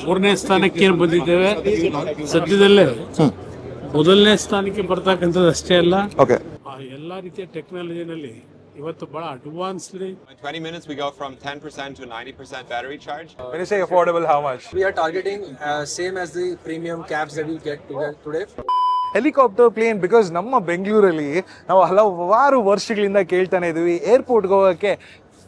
ಮೂರನೇ ಸ್ಥಾನಕ್ಕೆ ಬಂದಿದ್ದೇವೆ. ಸದ್ಯದಲ್ಲೇ ಮೊದಲನೇ ಸ್ಥಾನಕ್ಕೆ ಬರ್ತಕ್ಕಂಥದ್ದು ಅಷ್ಟೇ ಅಲ್ಲ, ಎಲ್ಲಾ ರೀತಿಯ ಟೆಕ್ನಾಲಜಿನಲ್ಲಿ ಇವತ್ತು ಬಹಳ advanced. 20 minutes we go from 10% to 90% battery charge. When you say affordable, how much? We are targeting same as the premium cabs that you get today. Helicopter plane, because ನಮ್ಮ ಬೆಂಗಳೂರಲ್ಲಿ ನಾವು ಹಲವಾರು ವರ್ಷಗಳಿಂದ ಕೇಳ್ತಾನೆ ಇದೀವಿ ಏರ್ಪೋರ್ಟ್ಗೆ ಹೋಗೋಕ್ಕೆ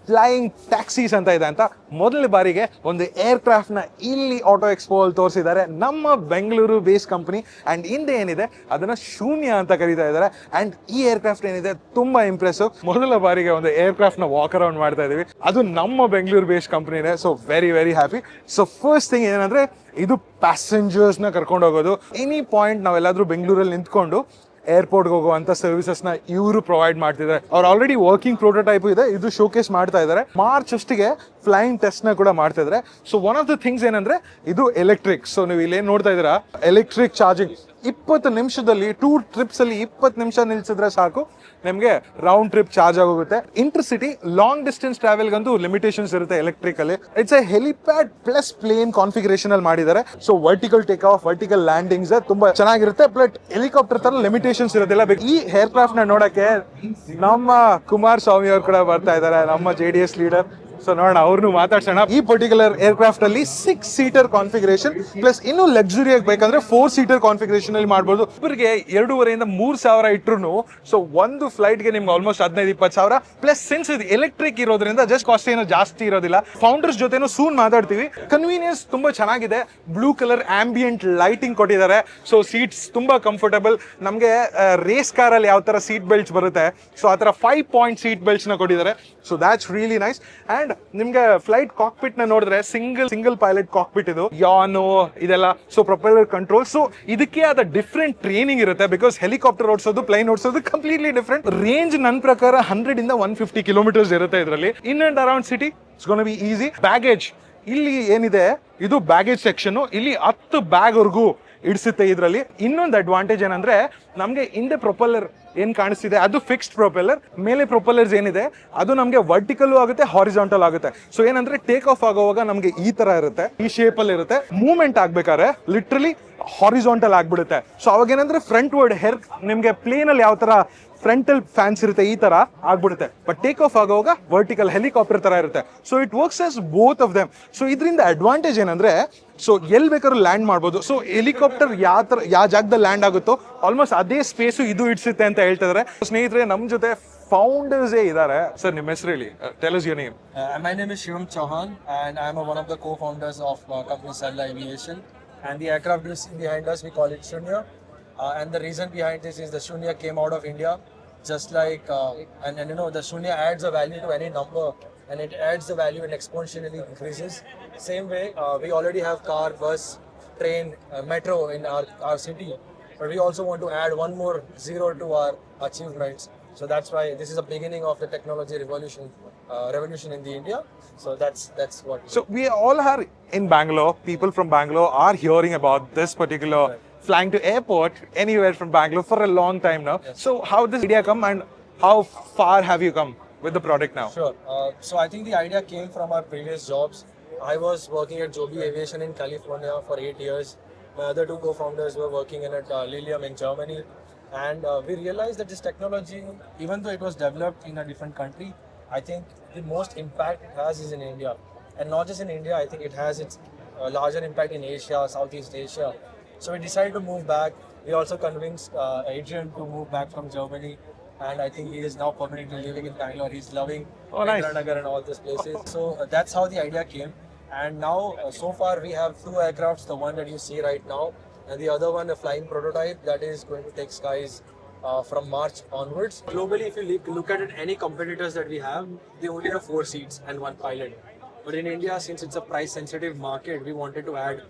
ಫ್ಲೈಯಿಂಗ್ ಟ್ಯಾಕ್ಸೀಸ್ ಅಂತ ಇದೆ ಅಂತ. ಮೊದಲ ಬಾರಿಗೆ ಒಂದು ಏರ್ಕ್ರಾಫ್ಟ್ನ ಇಲ್ಲಿ ಆಟೋ ಎಕ್ಸ್ಪೋ ಅಲ್ಲಿ ತೋರಿಸಿದ್ದಾರೆ ನಮ್ಮ ಬೆಂಗಳೂರು ಬೇಸ್ ಕಂಪನಿ. ಆ್ಯಂಡ್ ಹಿಂದೆ ಏನಿದೆ ಅದನ್ನು ಶೂನ್ಯ ಅಂತ ಕರೀತಾ ಇದ್ದಾರೆ. ಆ್ಯಂಡ್ ಈ ಏರ್ಕ್ರಾಫ್ಟ್ ಏನಿದೆ ತುಂಬ ಇಂಪ್ರೆಸಿವ್. ಮೊದಲ ಬಾರಿಗೆ ಒಂದು ಏರ್ಕ್ರಾಫ್ಟ್ನ ವಾಕ್ ಅರೌಂಡ್ ಮಾಡ್ತಾ ಇದೀವಿ, ಅದು ನಮ್ಮ ಬೆಂಗಳೂರು ಬೇಸ್ ಕಂಪ್ನಿನೇ. So very very happy. So first thing ಏನಂದರೆ ಇದು ಪ್ಯಾಸೆಂಜರ್ಸ್ನ ಕರ್ಕೊಂಡು ಹೋಗೋದು. ಎನಿ ಪಾಯಿಂಟ್ ನಾವೆಲ್ಲಾದರೂ ಬೆಂಗಳೂರಲ್ಲಿ ನಿಂತ್ಕೊಂಡು ಏರ್ಪೋರ್ಟ್ಗೆ ಹೋಗುವಂಥ ಸರ್ವಿಸಸ್ನ ಇವರು ಪ್ರೊವೈಡ್ ಮಾಡ್ತಿದ್ದಾರೆ. ಅವ್ರು ಆಲ್ರೆಡಿ ವರ್ಕಿಂಗ್ ಪ್ರೋಟೋಟೈಪ್ ಇದೆ, ಇದು ಶೋಕೇಸ್ ಮಾಡ್ತಾ ಇದ್ದಾರೆ. ಮಾರ್ಚ್ ಅಷ್ಟಿಗೆ ಫ್ಲೈಯಿಂಗ್ ಟೆಸ್ಟ್ನ ಕೂಡ ಮಾಡ್ತಾ ಇದ್ದಾರೆ. So one of the things ಏನಂದ್ರೆ ಇದು ಎಲೆಕ್ಟ್ರಿಕ್. ಸೊ ನೀವು ಇಲ್ಲೇನು ನೋಡ್ತಾ ಇದ್ದೀರಾ, ಎಲೆಕ್ಟ್ರಿಕ್ ಚಾರ್ಜಿಂಗ್ 20 ನಿಮಿಷದಲ್ಲಿ 2 trips ಅಲ್ಲಿ 20 ನಿಮಿಷ ನಿಲ್ಸಿದ್ರೆ ಸಾಕು, ನಿಮಗೆ ರೌಂಡ್ ಟ್ರಿಪ್ ಚಾರ್ಜ್ ಆಗೋಗುತ್ತೆ. ಇಂಟರ್ಸಿಟಿ ಲಾಂಗ್ ಡಿಸ್ಟೆನ್ಸ್ ಟ್ರಾವೆಲ್ಗಂತೂ ಲಿಮಿಟೇಷನ್ಸ್ ಇರುತ್ತೆ ಎಲೆಕ್ಟ್ರಿಕ್ ಅಲ್ಲಿ. It's a helipad plus plane configuration ಅಲ್ಲಿ ಮಾಡಿದ್ದಾರೆ. So vertical take off, vertical landings ತುಂಬಾ ಚೆನ್ನಾಗಿರುತ್ತೆ. ಬಟ್ ಹೆಲಿಕಾಪ್ಟರ್ ತರ ಲಿಮಿಟೇಷನ್ಸ್ ಇರೋದಿಲ್ಲ. ಈ ಏರ್ಕ್ರಾಫ್ಟ್ ನ ನೋಡಕ್ಕೆ ನಮ್ಮ ಕುಮಾರಸ್ವಾಮಿ ಅವರು ಕೂಡ ಬರ್ತಾ ಇದ್ದಾರೆ, ನಮ್ಮ JDS ಲೀಡರ್. ಸೊ ನೋಡೋಣ, ಅವ್ರನ್ನು ಮಾತಾಡ್ಸೋಣ. ಈ ಪರ್ಟಿಕ್ಯುಲರ್ ಏರ್ಕ್ರಾಫ್ಟ್ ಅಲ್ಲಿ 6 ಸೀಟರ್ ಕಾನ್ಫಿಗರೇಷನ್ ಪ್ಲಸ್ ಇನ್ನು ಲಕ್ಸುರಿ ಆಗಿ ಬೇಕಂದ್ರೆ 4 ಸೀಟರ್ ಕಾನ್ಫಿಗರೇಷನ್ ಅಲ್ಲಿ ಮಾಡಬಹುದು. ಇಬ್ಬರಿಗೆ 2,500 3,000 ಇಟ್ರು ಸೊ ಒಂದು ಫ್ಲೈಟ್ಗೆ ನಿಮ್ಗೆ ಆಲ್ಮೋಸ್ಟ್ 15-20 ಸಾವಿರ. ಪ್ಲಸ್ ಸಿನ್ಸ್ ಇದು ಎಲೆಕ್ಟ್ರಿಕ್ ಇರೋದ್ರಿಂದ ಜಸ್ಟ್ ಕಾಸ್ಟ್ ಏನೋ ಜಾಸ್ತಿ ಇರೋದಿಲ್ಲ. ಫೌಂಡರ್ಸ್ ಜೊತೆನೂ ಸೂನ್ ಮಾತಾಡ್ತೀವಿ. ಕನ್ವೀನಿಯನ್ಸ್ ತುಂಬಾ ಚೆನ್ನಾಗಿದೆ. ಬ್ಲೂ ಕಲರ್ ಆಂಬಿಯಂಟ್ ಲೈಟಿಂಗ್ ಕೊಟ್ಟಿದ್ದಾರೆ. ಸೊ ಸೀಟ್ಸ್ ತುಂಬಾ ಕಂಫರ್ಟಬಲ್. ನಮಗೆ ರೇಸ್ ಕಾರಲ್ಲಿ ಯಾವ ತರ ಸೀಟ್ ಬೆಲ್ಟ್ಸ್ ಬರುತ್ತೆ, ಸೊ ಆ ತರ 5 ಪಾಯಿಂಟ್ ಸೀಟ್ ಬೆಲ್ಟ್ಸ್ ನ ಕೊಟ್ಟಿದ್ದಾರೆ. So that's really nice. And ನಿಮ್ಗೆ ಫ್ಲೈಟ್ ಕಾಕ್ಪಿಟ್ ನ ನೋಡಿದ್ರೆ ಸಿಂಗಲ್ ಪೈಲಟ್ ಕಾಕ್ಪಿಟ್ ಇದು, ಯಾನೋ ಇದೆಲ್ಲ. So propeller control. ಸೊ ಇದಕ್ಕೆ ಆದ ಡಿಫ್ರೆಂಟ್ ಟ್ರೈನಿಂಗ್ ಇರುತ್ತೆ, ಬಿಕಾಸ್ ಹೆಲಿಕಾಪ್ಟರ್ ಓಡಿಸೋದು ಪ್ಲೈನ್ ಓಡಿಸೋದು ಕಂಪ್ಲೀಟ್ಲಿ ಡಿಫ್ರೆಂಟ್. ರೇಂಜ್ ನನ್ನ ಪ್ರಕಾರ 100 ಇಂದ 150 ಕಿಲೋಮೀಟರ್ಸ್ ಇರುತ್ತೆ ಇದರಲ್ಲಿ. In and around city it's gonna be easy. Baggage ಇಲ್ಲಿ ಏನಿದೆ ಇದು ಬ್ಯಾಗೇಜ್ ಸೆಕ್ಷನ್. ಇಲ್ಲಿ 10 ಬ್ಯಾಗ್ ವರ್ಗೂ ಇಡಿಸುತ್ತೆ ಇದರಲ್ಲಿ. ಇನ್ನೊಂದು ಅಡ್ವಾಂಟೇಜ್ ಏನಂದ್ರೆ ನಮಗೆ ಹಿಂದೆ ಪ್ರೊಪೆಲ್ಲರ್ ಏನ್ ಕಾಣಿಸ್ತಿದೆ ಅದು ಫಿಕ್ಸ್ಡ್ ಪ್ರೊಪೆಲ್ಲರ್. ಮೇಲೆ ಪ್ರೊಪೆಲ್ಲರ್ಸ್ ಏನಿದೆ ಅದು ನಮಗೆ ವರ್ಟಿಕಲ್ ಆಗುತ್ತೆ, ಹಾರಿಜಾಂಟಲ್ ಆಗುತ್ತೆ. ಸೊ ಏನಂದ್ರೆ ಟೇಕ್ ಆಫ್ ಆಗುವಾಗ ನಮಗೆ ಈ ತರ ಇರುತ್ತೆ, ಈ ಶೇಪ್ ಅಲ್ಲಿ ಇರುತ್ತೆ. ಮೂವ್ಮೆಂಟ್ ಆಗ್ಬೇಕಾದ್ರೆ ಲಿಟ್ರಲಿ ಹಾರಿಜಾಂಟಲ್ ಆಗ್ಬಿಡುತ್ತೆ. ಸೊ ಅವಾಗ ಏನಂದ್ರೆ ಫ್ರಂಟ್ ವರ್ಡ್ ಹೆರ್ ನಿಮ್ಗೆ ಪ್ಲೇನ್ ಅಲ್ಲಿ ಯಾವ ತರ ಫ್ರಂಟಲ್ ಫ್ಯಾನ್ಸ್ ಇರುತ್ತೆ ಈ ತರ ಆಗ್ಬಿಡುತ್ತೆ. ಬಟ್ ಟೇಕ್ ಆಫ್ ಆಗುವಾಗ ವರ್ಟಿಕಲ್ ಹೆಲಿಕಾಪ್ಟರ್ ತರ ಇರುತ್ತೆ. So it works as both of them. So ಇದರಿಂದ ಅಡ್ವಾಂಟೇಜ್ ಏನಂದ್ರೆ ಸೊ ಎಲ್ಲಿ ಬೇಕಾದ್ರೂ ಲ್ಯಾಂಡ್ ಮಾಡ್ಬೋದು. ಸೊ ಹೆಲಿಕಾಪ್ಟರ್ ಯಾವ ಜಾಗದಲ್ಲಿ ಲ್ಯಾಂಡ್ ಆಗುತ್ತೋ ಆಲ್ಮೋಸ್ಟ್ ಅದೇ ಸ್ಪೇಸು ಇದು ಇಡ್ಸುತ್ತೆ ಅಂತ ಹೇಳ್ತಿದ್ದಾರೆ. ಸ್ನೇಹಿತರೆ ನಮ್ಮ ಜೊತೆ ಫೌಂಡರ್ಸ್ ಇದ್ದಾರೆ. ಸರ್ ನಿಮ್ಮ ಹೆಸರು ಹೇಳಿ, tell us your name. My name is Shivam Chauhan and I am one of the co-founders of company Sarla Aviation, and the aircraft you see behind us we call it Shunya. And the reason behind this is the Shunya came out of India, just like and you know the Shunya adds a value to any number, and it adds the value and exponentially increases. Same way we already have car, bus, train, metro in our city, but we also want to add one more zero to our achievements. So that's why this is the beginning of the technology revolution in the India. So that's what. So we all are in Bangalore. People from Bangalore are hearing about this particular flying to airport anywhere from Bangalore for a long time now. Yes. So how did this idea come and how far have you come with the product now? Sure. So I think the idea came from our previous jobs. I was working at Joby Aviation in California for 8 years. My other 2 co-founders were working at Lilium in Germany. And we realized that this technology, even though it was developed in a different country, I think the most impact it has is in India. And not just in India, I think it has its larger impact in Asia, Southeast Asia. So we decided to move back. We also convinced Adrian to move back from Germany. And I think he is now permanently living in Bangalore. He's loving Indiranagar and all these places. So that's how the idea came. And now, so far, we have 2 aircrafts, the one that you see right now, and the other one, a flying prototype that is going to take skies from March onwards. Globally, if you look at it, any competitors that we have, they only have 4 seats and 1 pilot. But in India, since it's a price-sensitive market, we wanted to add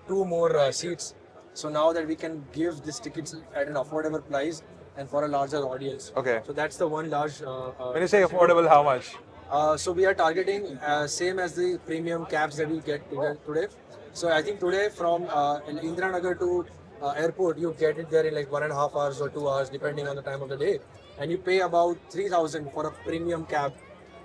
2 more seats. So now that we can give these tickets at an affordable price and for a larger audience. Okay. So that's the one large. When you say affordable, how much? So we are targeting same as the premium cabs that you get today. So I think today from Indiranagar to airport, you get it there in like 1.5 hours or 2 hours, depending on the time of the day. And you pay about 3,000 for a premium cab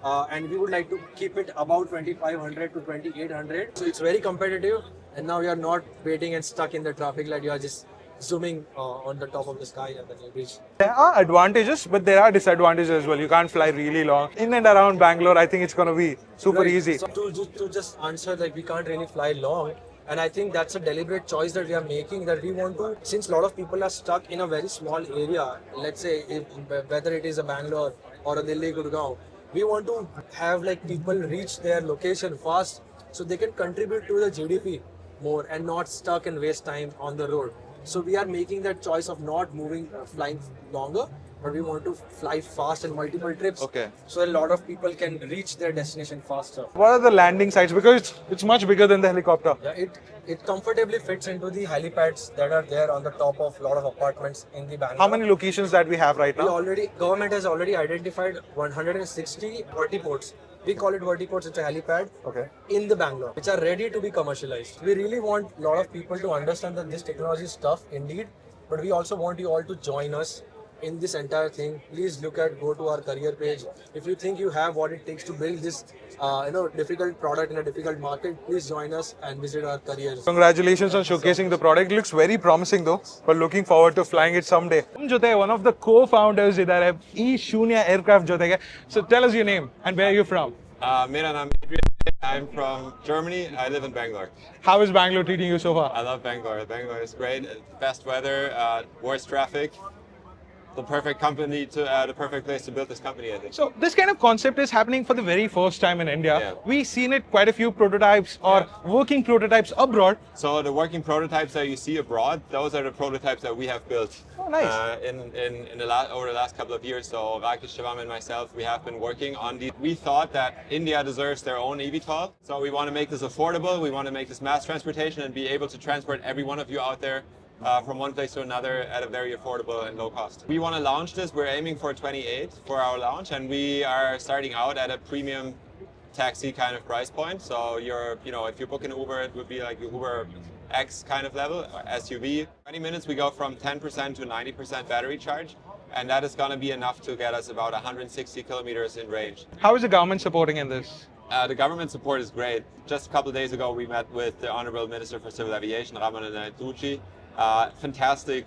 and we would like to keep it about 2500 to 2800. So it's very competitive, and now you are not waiting and stuck in the traffic light. You are just zooming on the top of the sky and then you reach. There are advantages, but there are disadvantages as well. You can't fly really long. In and around Bangalore, I think it's going to be super Right. easy. So to just answer, like, we can't really fly long, and I think that's a deliberate choice that we are making. That we want to, since a lot of people are stuck in a very small area. Let's say whether it is a Bangalore or a Delhi, Gurgaon, we want to have like people reach their location fast, so they can contribute to the GDP more and not stuck and waste time on the road. So we are making that choice of not flying longer, but we want to fly fast and multiple trips. Okay. So a lot of people can reach their destination faster. What are the landing sites? Because it's much bigger than the helicopter. Yeah, it comfortably fits into the helipads that are there on the top of a lot of apartments in the Bangalore. How many locations that we have right now? Government has already identified 160 vertiports. We call it vertiports. It's a helipad Okay. in the Bangalore, which are ready to be commercialized. We really want a lot of people to understand that this technology is tough indeed, but we also want you all to join us in this entire thing. Please go to our career page. If you think you have what it takes to build this, difficult product in a difficult market, please join us and visit our careers. Congratulations on showcasing the product. It looks very promising though, but looking forward to flying it someday. ನಮ್ಮ ಜೊತೆ one of the co-founders ಇದ್ದಾರೆ ಈ ಶೂನ್ಯ aircraft ಜೊತೆಗೆ. So tell us your name and where are you from? Mera naam is Adrian. I'm from Germany. I live in Bangalore. How is Bangalore treating you so far? I love Bangalore. Bangalore is great. Best weather, worst traffic. The perfect company the perfect place to build this company, I think. So this kind of concept is happening for the very first time in India. Yeah. We've seen it quite a few prototypes or working prototypes abroad. So the working prototypes that you see abroad, those are the prototypes that we have built. Oh, nice. Over the last couple of years. So Rakesh Shivam and myself, we have been working on these. We thought that India deserves their own eVTOL. So we want to make this affordable. We want to make this mass transportation and be able to transport every one of you out there from one place to another at a very affordable and low cost. We want to launch this. We're aiming for 28 for our launch, and we are starting out at a premium taxi kind of price point. So if you book an Uber, it would be like Uber X kind of level, SUV. 20 minutes, we go from 10% to 90% battery charge, and that is going to be enough to get us about 160 kilometers in range. How is the government supporting in this? The government support is great. Just a couple of days ago, we met with the Honorable Minister for Civil Aviation, Ramananda Tucci. Fantastic,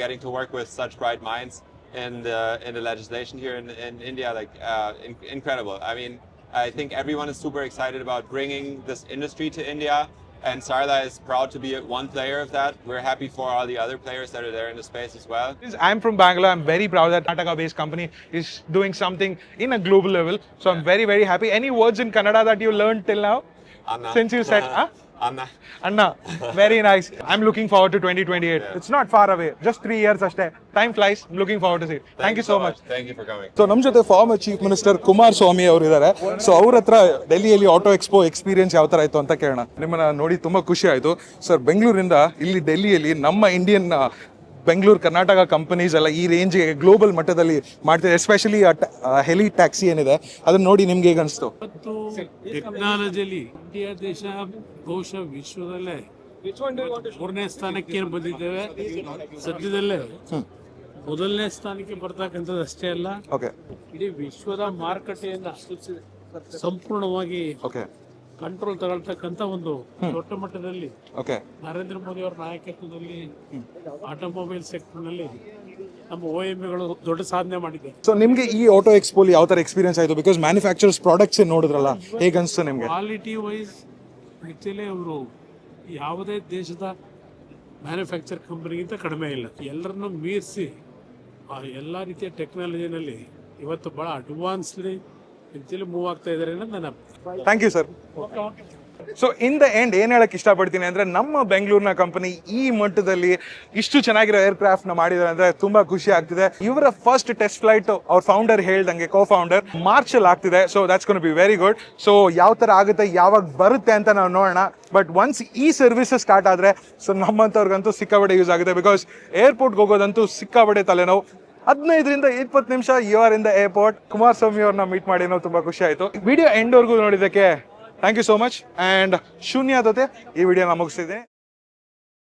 getting to work with such bright minds in the legislation here in India, incredible. I mean, I think everyone is super excited about bringing this industry to India, and Sarla is proud to be one player of that. We're happy for all the other players that are there in the space as well. I'm from Bangalore. I'm very proud that Karnataka-based company is doing something in a global level. So I'm very, very happy. Any words in Kannada that you learned till now? Anna. Since you said, huh? Anna. Anna, very nice. I'm looking forward to 2028. Yeah. It's not far away. Just 3 years ashte. Time flies. I'm looking forward to see it. Thank you so much. Thank you for coming. So ನಮ್ಮ ಜೊತೆ former chief minister Kumaraswamy ಅವರು ಇದ್ದಾರೆ. So ಅವ್ರ ಹತ್ರ ಡೆಲ್ಲಿಯಲ್ಲಿ auto expo experience ಯಾವ ತರ ಆಯ್ತು ಅಂತ ಕೇಳೋಣ. ನಿಮ್ಮನ್ನ ನೋಡಿ ತುಂಬಾ ಖುಷಿ ಆಯ್ತು ಸರ್. ಬೆಂಗಳೂರಿಂದ ಇಲ್ಲಿ ಡೆಲ್ಲಿಯಲ್ಲಿ ನಮ್ಮ ಇಂಡಿಯನ್ ಬೆಂಗಳೂರು ಕರ್ನಾಟಕ ಕಂಪನೀಸ್ ಎಲ್ಲ ಈ ರೇಂಜ್ಗೆ ಗ್ಲೋಬಲ್ ಮಟ್ಟದಲ್ಲಿ ಮಾಡ್ತಿದೆ. ಎಸ್ಪೆಷಲಿ ಹೆಲಿ ಟ್ಯಾಕ್ಸಿ ಏನಿದೆ ಅದನ್ನ ನೋಡಿ ನಿಮ್ಗೆ ಹೇಗೆ ಅನಿಸ್ತು? ಮತ್ತು ಟೆಕ್ನಾಲಜಿಯಲ್ಲಿ ಇಂಡಿಯಾ ದೇಶ ಬಹುಶಃ ವಿಶ್ವದಲ್ಲೇ 3ನೇ ಸ್ಥಾನಕ್ಕೆ ಬಂದಿದ್ದೇವೆ. ಸದ್ಯದಲ್ಲೇ ಮೊದಲನೇ ಸ್ಥಾನಕ್ಕೆ ಬರ್ತಕ್ಕಂಥದ್ದು ಅಷ್ಟೇ ಅಲ್ಲ, ಓಕೆ ಇಡೀ ವಿಶ್ವದ ಮಾರುಕಟ್ಟೆಯನ್ನ ಸಂಪೂರ್ಣವಾಗಿ ಓಕೆ ಕಂಟ್ರೋಲ್ ತಗೊಳ್ತಕ್ಕಂಥ ಒಂದು ದೊಡ್ಡ ಮಟ್ಟದಲ್ಲಿ ಓಕೆ ನರೇಂದ್ರ ಮೋದಿ ಅವರ ನಾಯಕತ್ವದಲ್ಲಿ ಆಟೋಮೊಬೈಲ್ ಸೆಕ್ಟರ್ ನಲ್ಲಿ ನಮ್ಮ OEMಗಳು ದೊಡ್ಡ ಸಾಧನೆ ಮಾಡಿದೆ. ಸೊ ನಿಮ್ಗೆ ಈ ಆಟೋ ಎಕ್ಸ್ಪೋಲಿ ಯಾವ ತರ ಎಕ್ಸ್ಪೀರಿಯನ್ಸ್ ಆಯ್ತು? ಬಿಕಾಸ್ ಮ್ಯಾನುಫ್ಯಾಕ್ಚರ್ಸ್ ಪ್ರಾಡಕ್ಟ್ಸ್ ನೋಡಿದ್ರಲ್ಲ, ಹೇಗೆ ಅನಿಸ್ತು ನಿಮ್ಗೆ? ಕ್ವಾಲಿಟಿ ವೈಸ್ ಆಕ್ಚುಲಿ ಅವರು ಯಾವುದೇ ದೇಶದ ಮ್ಯಾನುಫ್ಯಾಕ್ಚರ್ ಕಂಪನಿಗಿಂತ ಕಡಿಮೆ ಇಲ್ಲ. ಎಲ್ಲರನ್ನು ಮೀರಿಸಿ ಎಲ್ಲ ರೀತಿಯ ಟೆಕ್ನಾಲಜಿನಲ್ಲಿ ಇವತ್ತು ಬಹಳ ಅಡ್ವಾನ್ಸ್ಲಿ ರೀತಿಯಲ್ಲಿ ಮೂವ್ ಆಗ್ತಾ ಇದ್ದಾರೆ ಅನ್ನೋದು ನನ್ನ ಅಭಿಪ್ರಾಯ. Thank you sir. So in the end ಏನ್ ಹೇಳಕ್ ಇಷ್ಟಪಡ್ತೀನಿ ಅಂದ್ರೆ, ನಮ್ಮ ಬೆಂಗಳೂರಿನ ಕಂಪನಿ ಈ ಮಟ್ಟದಲ್ಲಿ ಇಷ್ಟು ಚೆನ್ನಾಗಿರೋ ಏರ್ಕ್ರಾಫ್ಟ್ ನ ಮಾಡಿದ್ದಾರೆ ಅಂದ್ರೆ ತುಂಬಾ ಖುಷಿ ಆಗ್ತಿದೆ. ಇವರ ಫಸ್ಟ್ ಟೆಸ್ಟ್ ಫ್ಲೈಟ್ ಅವ್ರ ಫೌಂಡರ್ ಹೇಳ್ದಂಗೆ ಕೋ-ಫೌಂಡರ್ ಮಾರ್ಚ್ ಅಲ್ಲಿ ಆಗ್ತಿದೆ. So that's gonna be very good. So ಯಾವ ತರ ಆಗುತ್ತೆ, ಯಾವಾಗ ಬರುತ್ತೆ ಅಂತ ನಾವು ನೋಡೋಣ. ಬಟ್ ಒನ್ಸ್ ಈ ಸರ್ವಿಸಸ್ ಸ್ಟಾರ್ಟ್ ಆದ್ರೆ ಸೊ ನಮ್ಮಂತವ್ರಿಗಂತೂ ಸಿಕ್ಕಾಬಡೆ ಯೂಸ್ ಆಗುತ್ತೆ. ಬಿಕಾಸ್ ಏರ್ಪೋರ್ಟ್ಗೆ ಹೋಗೋದಂತೂ ಸಿಕ್ಕಾಬಡೆ ತಲೆನೋವು. 15ರಿಂದ 20 ನಿಮಿಷ you are in the airport. Kumaraswamy ಅವ್ರನ್ನ ಮೀಟ್ ಮಾಡಿ ನಾವು ತುಂಬಾ ಖುಷಿ ಆಯ್ತು. ವಿಡಿಯೋ ಎಂಡ್ ವರ್ಗೂ ನೋಡಿದ್ದಕ್ಕೆ thank you so much. And ಶೂನ್ಯ ಜೊತೆ ಈ ವಿಡಿಯೋನ ಮುಗಿಸ್ತಿದ್ದೀನಿ.